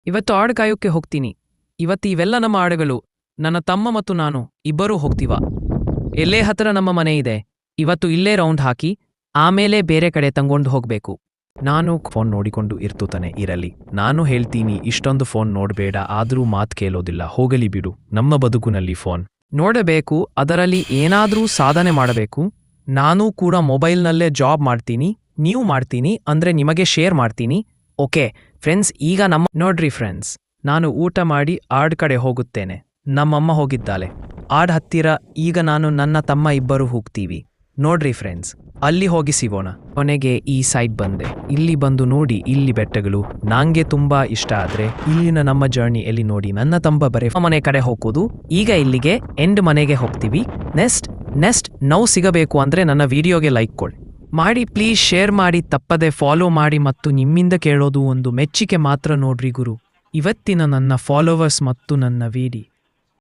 ಇವತ್ತು ಆಡು ಕಾಯೋಕ್ಕೆ ಹೋಗ್ತೀನಿ. ಇವತ್ತು ಇವೆಲ್ಲ ನಮ್ಮ ಆಡುಗಳು. ನನ್ನ ತಮ್ಮ ಮತ್ತು ನಾನು ಇಬ್ಬರೂ ಹೋಗ್ತೀವ. ಎಲ್ಲೇ ಹತ್ರ ನಮ್ಮ ಮನೆ ಇದೆ. ಇವತ್ತು ಇಲ್ಲೇ ರೌಂಡ್ ಹಾಕಿ ಆಮೇಲೆ ಬೇರೆ ಕಡೆ ತಂಗೊಂಡು ಹೋಗ್ಬೇಕು. ನಾನು ಫೋನ್ ನೋಡಿಕೊಂಡು ಇರ್ತೂತಾನೆ ಇರಲಿ. ನಾನು ಹೇಳ್ತೀನಿ ಇಷ್ಟೊಂದು ಫೋನ್ ನೋಡ್ಬೇಡ, ಆದ್ರೂ ಮಾತ್ ಕೇಳೋದಿಲ್ಲ. ಹೋಗಲಿ ಬಿಡು, ನಮ್ಮ ಬದುಕಿನಲ್ಲಿ ಫೋನ್ ನೋಡಬೇಕು, ಅದರಲ್ಲಿ ಏನಾದ್ರೂ ಸಾಧನೆ ಮಾಡಬೇಕು. ನಾನು ಕೂಡ ಮೊಬೈಲ್ನಲ್ಲೇ ಜಾಬ್ ಮಾಡ್ತೀನಿ, ನೀವು ಮಾಡ್ತೀನಿ ಅಂದ್ರೆ ನಿಮಗೆ ಶೇರ್ ಮಾಡ್ತೀನಿ. ಓಕೆ ಫ್ರೆಂಡ್ಸ್, ಈಗ ನೋಡ್ರಿ ಫ್ರೆಂಡ್ಸ್, ನಾನು ಊಟ ಮಾಡಿ ಆಡ್ ಕಡೆ ಹೋಗುತ್ತೇನೆ. ನಮ್ಮಮ್ಮ ಹೋಗಿದ್ದಾಳೆ ಆಡ್ ಹತ್ತಿರ. ಈಗ ನಾನು ನನ್ನ ತಮ್ಮ ಇಬ್ಬರು ಹೋಗ್ತೀವಿ. ನೋಡ್ರಿ ಫ್ರೆಂಡ್ಸ್, ಅಲ್ಲಿ ಹೋಗಿ ಸಿಗೋಣ. ಕೊನೆಗೆ ಈ ಸೈಡ್ ಬಂದೆ. ಇಲ್ಲಿ ಬಂದು ನೋಡಿ, ಇಲ್ಲಿ ಬೆಟ್ಟಗಳು ನಂಗೆ ತುಂಬಾ ಇಷ್ಟ. ಆದ್ರೆ ಇಲ್ಲಿನ ನಮ್ಮ ಜರ್ನಿ ಎಲ್ಲಿ ನೋಡಿ ನನ್ನ ತಂಬ ಬರೆ ಮನೆ ಕಡೆ ಹೋಗೋದು. ಈಗ ಇಲ್ಲಿಗೆ ಎಂಡ್ ಮನೆಗೆ ಹೋಗ್ತೀವಿ. ನೆಕ್ಸ್ಟ್ ನಾವು ಸಿಗಬೇಕು ಅಂದ್ರೆ ನನ್ನ ವಿಡಿಯೋಗೆ ಲೈಕ್ ಮಾಡಿ ಪ್ಲೀಸ್, ಶೇರ್ ಮಾಡಿ, ತಪ್ಪದೆ ಫಾಲೋ ಮಾಡಿ. ಮತ್ತು ನಿಮ್ಮಿಂದ ಕೇಳೋದು ಒಂದು ಮೆಚ್ಚಿಕೆ ಮಾತ್ರ ನೋಡ್ರಿ ಗುರು. ಇವತ್ತಿನ ನನ್ನ ಫಾಲೋವರ್ಸ್ ಮತ್ತು ನನ್ನ ವಿಡಿಯೋ